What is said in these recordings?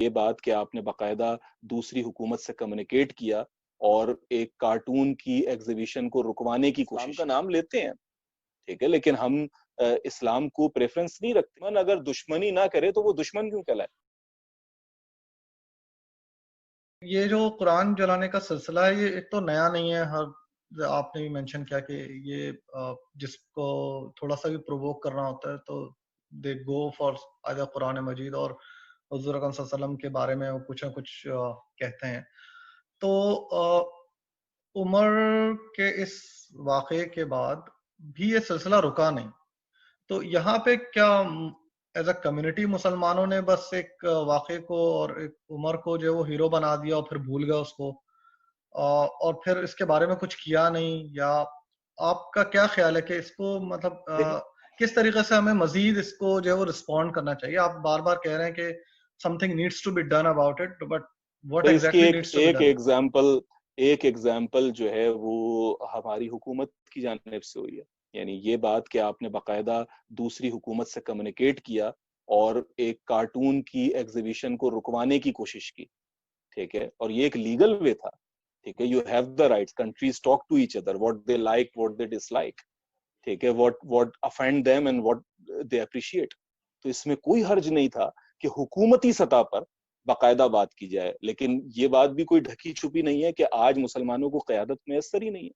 یہ بات کہ آپ نے باقاعدہ دوسری حکومت سے کمیونیکیٹ کیا اور ایک کارٹون کی ایگزیبیشن کو رکوانے کی کوشش کا نام لیتے ہیں، ٹھیک ہے، لیکن ہم اسلام کو پریفرنس نہیں رکھتے. من اگر دشمنی نہ کرے تو وہ دشمن کیوں کہلائے؟ یہ جو قرآن جلانے کا سلسلہ ہے یہ ایک تو نیا نہیں ہے. آپ نے بھی مینشن کیا کہ یہ جس کو تھوڑا سا بھی پرووک کرنا ہوتا ہے تو دے گو فار آیا قرآن مجید اور حضور اکرم صلی اللہ علیہ وسلم کے بارے میں وہ کچھ نہ کچھ کہتے ہیں. تو عمر کے اس واقعے کے بعد بھی یہ سلسلہ رکا نہیں. تو یہاں پہ کیا ایز اے کمیونٹی مسلمانوں نے بس ایک واقعے کو اور ایک عمر کو جو وہ ہیرو بنا دیا اور پھر بھول گیا اس کو اور پھر اس کے بارے میں کچھ کیا نہیں؟ یا آپ کا کیا خیال ہے کہ اس کو مطلب کس طریقے سے ہمیں مزید اس کو جو ہے وہ رسپونڈ کرنا چاہیے؟ آپ بار بار کہہ رہے ہیں کہ something needs to be done about it, but what اس کی exactly needs to be done? ایک ایگزامپل جو ہے وہ ہماری حکومت کی جانب سے ہوئی ہے. یعنی یہ بات کہ آپ نے باقاعدہ دوسری حکومت سے کمیونیکیٹ کیا اور ایک کارٹون کی ایگزیبیشن کو رکوانے کی کوشش کی، ٹھیک ہے، اور یہ ایک لیگل وے تھا، ٹھیک ہے. You have the rights, countries talk to each other what they like what they dislike, ٹھیک ہے، what offend them and what they appreciate. تو اس میں کوئی حرج نہیں تھا کہ حکومتی سطح پر باقاعدہ بات کی جائے. لیکن یہ بات بھی کوئی ڈھکی چھپی نہیں ہے کہ آج مسلمانوں کو قیادت میسر ہی نہیں ہے.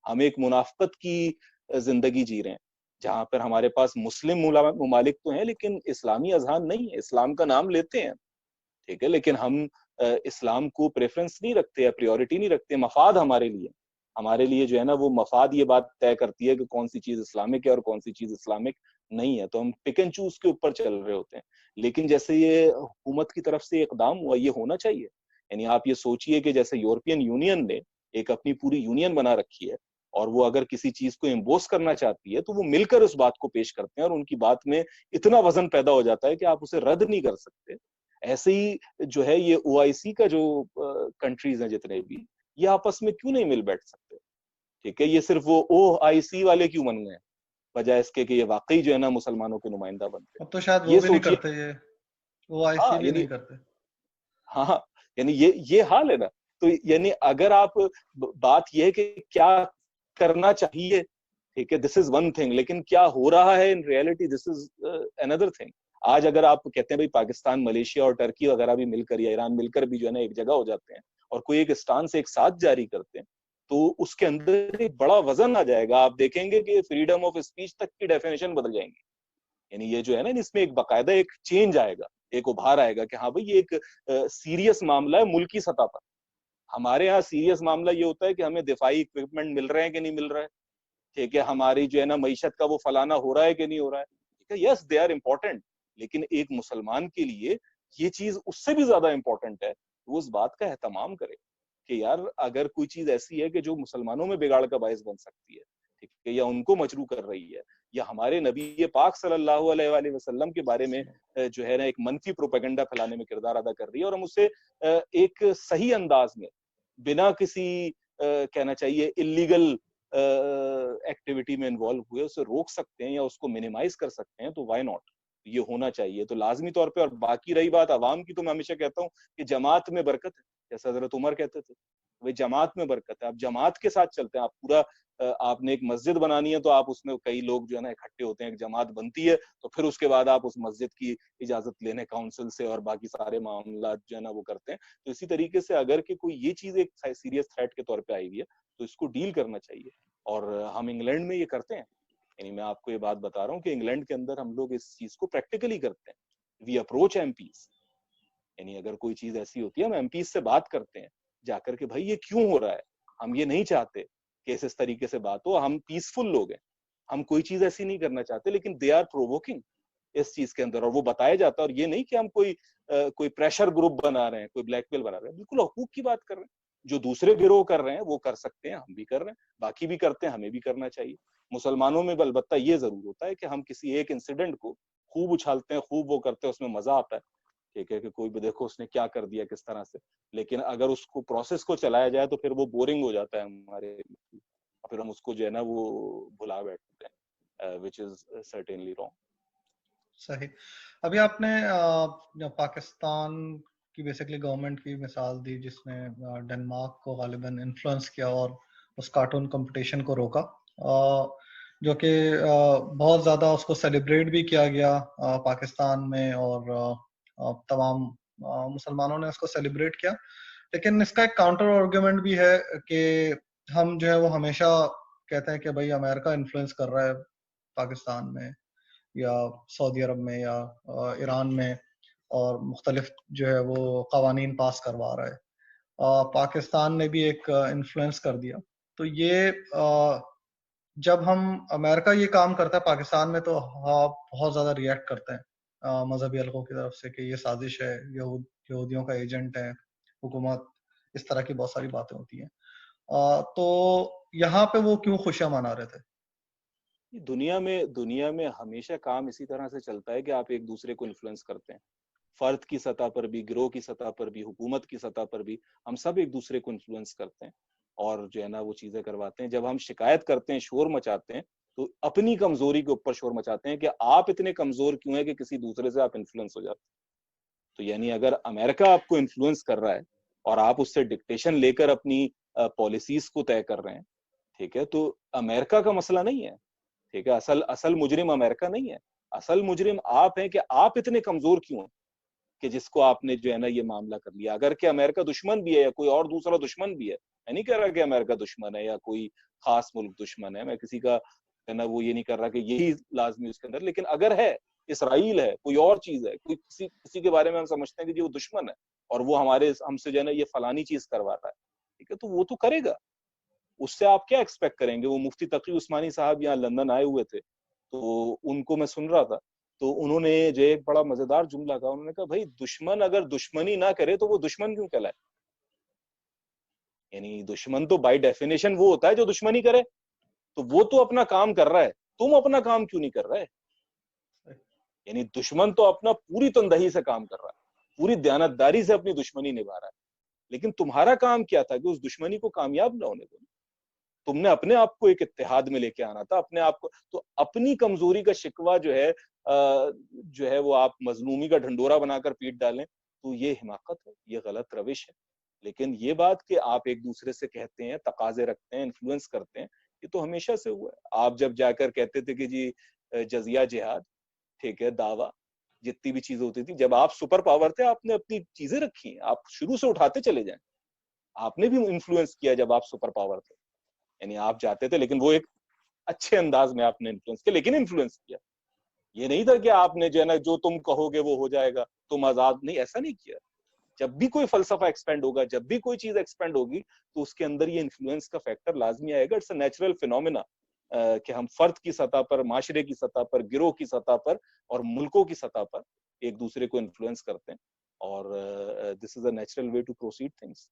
ہم ایک منافقت کی زندگی جی رہے ہیں جہاں پر ہمارے پاس مسلم ممالک تو ہیں لیکن اسلامی اذہان نہیں ہے. اسلام کا نام لیتے ہیں، ٹھیک ہے، لیکن ہم اسلام کو پریفرنس نہیں رکھتے، پریورٹی نہیں رکھتے. مفاد ہمارے لیے جو ہے نا وہ مفاد یہ بات طے کرتی ہے کہ کون سی چیز اسلامک ہے اور کون سی چیز اسلامک نہیں ہے. تو ہم پک اینڈ چوز کے اوپر چل رہے ہوتے ہیں. لیکن جیسے یہ حکومت کی طرف سے اقدام ہوا، یہ ہونا چاہیے. یعنی آپ یہ سوچئے کہ جیسے یورپین یونین نے ایک اپنی پوری یونین بنا رکھی ہے اور وہ اگر کسی چیز کو امبوس کرنا چاہتی ہے تو وہ مل کر اس بات کو پیش کرتے ہیں اور ان کی بات میں اتنا وزن پیدا ہو جاتا ہے کہ آپ اسے رد نہیں کر سکتے. ایسے ہی جو ہے یہ او آئی سی کا جو کنٹریز ہیں جتنے بھی، یہ آپس میں کیوں نہیں مل بیٹھ سکتے؟ ٹھیک ہے، یہ صرف وہ او آئی سی والے کیوں بن گئے بجائے اس کے کہ یہ واقعی جو ہے نا مسلمانوں کے نمائندہ بنتے. اب تو شاید وہ یہ بھی نہیں سوچیے، کرتے، یہ وہ آئی سی ہاں بھی یعنی نہیں کرتے. ہاں یعنی یہ حال ہے نا. تو یعنی اگر آپ بات یہ ہے کہ کیا کرنا چاہیے، ٹھیک ہے، دس از ون تھنگ، لیکن کیا ہو رہا ہے in reality this is another thing. آج اگر آپ کہتے ہیں بھائی پاکستان، ملیشیا اور ٹرکی وغیرہ بھی مل کر یا ایران مل کر بھی جو ہے نا ایک جگہ ہو جاتے ہیں اور کوئی ایک اسٹانس ایک ساتھ جاری کرتے ہیں تو اس کے اندر ایک بڑا وزن آ جائے گا. آپ دیکھیں گے کہ فریڈم آف اسپیچ تک کی ڈیفینیشن بدل جائیں گی. یعنی یہ جو ہے نا اس میں ایک باقاعدہ ایک چینج آئے گا، ایک ابھار آئے گا کہ ہاں بھائی یہ ایک سیریس معاملہ ہے ملکی سطح پر. ہمارے ہاں سیریس معاملہ یہ ہوتا ہے کہ ہمیں دفاعی اکوپمنٹ مل رہے ہیں کہ نہیں مل رہا ہے، ٹھیک ہے، ہماری جو ہے نا معیشت کا وہ فلانا ہو رہا ہے کہ نہیں ہو رہا ہے، ٹھیک ہے. یس دے آر امپورٹنٹ، لیکن ایک مسلمان کے لیے یہ چیز اس سے بھی زیادہ امپورٹنٹ ہے وہ اس بات کا اہتمام کرے کہ یار اگر کوئی چیز ایسی ہے کہ جو مسلمانوں میں بگاڑ کا باعث بن سکتی ہے، ٹھیک ہے، یا ان کو مجروح کر رہی ہے، یا ہمارے نبی پاک صلی اللہ علیہ وآلہ وسلم کے بارے میں جو ہے نا ایک منفی پروپیگنڈا پھیلانے میں کردار ادا کر رہی ہے، اور ہم اسے ایک صحیح انداز میں بنا کسی کہنا چاہیے اللیگل ایکٹیویٹی میں انوالو ہوئے اسے روک سکتے ہیں یا اس کو منیمائز کر سکتے ہیں تو وائی ناٹ. یہ ہونا چاہیے تو لازمی طور پہ. اور باقی رہی بات عوام کی، تو میں ہمیشہ کہتا ہوں کہ جماعت میں برکت ہے، جیسے حضرت عمر کہتے تھے وہ جماعت میں برکت ہے. آپ جماعت کے ساتھ چلتے ہیں. آپ پورا آپ نے ایک مسجد بنانی ہے تو آپ اس میں کئی لوگ جو ہے نا اکٹھے ہوتے ہیں، ایک جماعت بنتی ہے، تو پھر اس کے بعد آپ اس مسجد کی اجازت لینے کاؤنسل سے اور باقی سارے معاملات جو ہے نا وہ کرتے ہیں. تو اسی طریقے سے اگر کہ کوئی یہ چیز ایک سیریس تھریٹ کے طور پہ آئی ہوئی ہے تو اس کو ڈیل کرنا چاہیے. اور ہم انگلینڈ میں یہ کرتے ہیں. یعنی میں آپ کو یہ بات بتا رہا ہوں کہ انگلینڈ کے اندر ہم لوگ اس چیز کو پریکٹیکلی کرتے ہیں. We approach M Ps. یعنی اگر کوئی چیز ایسی ہوتی ہے ہم ایم پیز سے بات کرتے ہیں جا کر کے بھائی یہ کیوں ہو رہا ہے، ہم یہ نہیں چاہتے کہ اس طریقے سے بات ہو. ہم پیسفل لوگ ہیں، ہم کوئی چیز ایسی نہیں کرنا چاہتے، لیکن دے آر پرووکنگ اس چیز کے اندر، اور وہ بتایا جاتا ہے. اور یہ نہیں کہ ہم کوئی پریشر گروپ بنا رہے ہیں، کوئی بلیک میل بنا رہے ہیں. بالکل حقوق کی بات کر رہے ہیں. جو دوسرے گروہ کر رہے ہیں وہ کر سکتے ہیں، ہم بھی کر رہے ہیں، باقی بھی کرتے ہیں، ہمیں بھی کرنا چاہیے. مسلمانوں میں البتہ یہ ضرور ہوتا ہے کہ ہم کسی ایک انسیڈنٹ کو خوب اچھالتے ہیں، خوب وہ کرتے ہیں، اس میں مزہ آتا ہے، ٹھیک ہے، کہ کوئی بھی دیکھو اس نے کیا کر دیا کس طرح سے. لیکن اگر اس کو پروسیس کو چلایا جائے تو پھر وہ بورنگ ہو جاتا ہے ہمارے، پھر ہم اس کو جو ہے نا وہ بھلا بیٹھتے ہیں، which is certainly wrong. صحیح. ابھی آپ نے پاکستان کی بیسکلی گورنمنٹ کی مثال دی جس نے ڈنمارک کو غالباً انفلوئنس کیا اور اس کارٹون کمپٹیشن کو روکا، جو کہ بہت زیادہ اس کو سیلیبریٹ بھی کیا گیا پاکستان میں، اور تمام مسلمانوں نے اس کو سیلیبریٹ کیا. لیکن اس کا ایک کاؤنٹر آرگومنٹ بھی ہے کہ ہم جو ہے وہ ہمیشہ کہتے ہیں کہ بھائی امریکہ انفلوئنس کر رہا ہے پاکستان میں یا سعودی عرب میں یا ایران میں، اور مختلف جو ہے وہ قوانین پاس کروا رہا ہے. پاکستان نے بھی ایک انفلوئنس کر دیا. تو یہ جب ہم امریکہ یہ کام کرتا ہے پاکستان میں تو بہت زیادہ ریئیکٹ کرتے ہیں مذہبی حلقوں کی طرف سے کہ یہ سازش ہے، یہودیوں کا ایجنٹ ہے حکومت، اس طرح کی بہت ساری باتیں ہوتی ہیں. تو یہاں پہ وہ کیوں خوشیاں منا رہے تھے؟ دنیا میں ہمیشہ کام اسی طرح سے چلتا ہے کہ آپ ایک دوسرے کو انفلوئنس کرتے ہیں، فرد کی سطح پر بھی، گروہ کی سطح پر بھی، حکومت کی سطح پر بھی، ہم سب ایک دوسرے کو انفلوئنس کرتے ہیں اور جو ہے نا وہ چیزیں کرواتے ہیں. جب ہم شکایت کرتے ہیں، شور مچاتے ہیں، تو اپنی کمزوری کے اوپر شور مچاتے ہیں کہ آپ اتنے کمزور کیوں ہیں کہ کسی دوسرے سے آپ انفلوئنس ہو جاتے ہیں. تو یعنی اگر امریکہ آپ کو انفلوئنس کر رہا ہے اور آپ اس سے ڈکٹیشن لے کر اپنی پالیسیز کو طے کر رہے ہیں، ٹھیک ہے، تو امریکہ کا مسئلہ نہیں ہے، ٹھیک ہے، اصل مجرم امریکہ نہیں ہے، اصل مجرم آپ ہیں کہ آپ اتنے کمزور کیوں ہیں کہ جس کو آپ نے جو ہے نا یہ معاملہ کر لیا. اگر کہ امریکہ دشمن بھی ہے یا کوئی اور دوسرا دشمن بھی ہے، میں نہیں کہہ رہا کہ امریکہ دشمن ہے یا کوئی خاص ملک دشمن ہے، میں کسی کا ہے نا وہ یہ نہیں کر رہا کہ یہی لازمی اس کے اندر، لیکن اگر ہے، اسرائیل ہے، کوئی اور چیز ہے، کوئی کسی کے بارے میں ہم سمجھتے ہیں کہ جی وہ دشمن ہے اور وہ ہم سے جو ہے نا یہ فلانی چیز کروا رہا ہے، ٹھیک ہے، تو وہ تو کرے گا. اس سے آپ کیا ایکسپیکٹ کریں گے؟ وہ مفتی تقی عثمانی صاحب یہاں لندن آئے ہوئے تھے، تو ان کو میں سن رہا تھا، تو انہوں نے جو ایک بڑا مزیدار جملہ کہا، انہوں نے کہا بھائی دشمن اگر دشمنی نہ کرے تو وہ دشمن کیوں کہلائے؟ یعنی دشمن تو بائی ڈیفینیشن وہ ہوتا ہے جو دشمنی کرے، تو وہ تو اپنا کام کر رہا ہے، تم اپنا کام کیوں نہیں کر رہے؟ یعنی دشمن تو اپنا پوری تندہی سے کام کر رہا ہے، پوری دیانتداری سے اپنی دشمنی نبھا رہا ہے، لیکن تمہارا کام کیا تھا کہ اس دشمنی کو کامیاب نہ ہونے دو. تم نے اپنے آپ کو ایک اتحاد میں لے کے آنا تھا، اپنے آپ کو. تو اپنی کمزوری کا شکوہ جو ہے وہ آپ مظلومی کا ڈھنڈورا بنا کر پیٹ ڈالیں، تو یہ حماقت ہے، یہ غلط روش ہے. لیکن یہ بات کہ آپ ایک دوسرے سے کہتے ہیں، تقاضے رکھتے ہیں، انفلوئنس کرتے ہیں، یہ تو ہمیشہ سے ہوا ہے. آپ جب جا کر کہتے تھے کہ جی جزیہ جہاد، ٹھیک ہے، دعویٰ، جتنی بھی چیزیں ہوتی تھی، جب آپ سپر پاور تھے آپ نے اپنی چیزیں رکھی ہیں، آپ شروع سے اٹھاتے چلے جائیں. آپ نے بھی انفلوئنس کیا جب آپ سپر پاور تھے، یعنی آپ جاتے تھے، لیکن وہ ایک اچھے انداز میں آپ نے انفلوئنس کیا، لیکن انفلوئنس کیا. یہ نہیں تھا کہ آپ نے جو ہے نا جو تم کہو گے وہ ہو جائے گا، تم آزاد، نہیں، ایسا نہیں کیا. جب بھی کوئی فلسفہ ایکسپینڈ ہوگا، جب بھی کوئی چیز ایکسپینڈ ہوگی، تو اس کے اندر یہ انفلوئنس کا فیکٹر لازمی آئے گا. اٹس اے نیچرل فینومینا کہ ہم فرد کی سطح پر، معاشرے کی سطح پر، گروہ کی سطح پر اور ملکوں کی سطح پر ایک دوسرے کو انفلوئنس کرتے ہیں، اور this is a natural way to proceed things.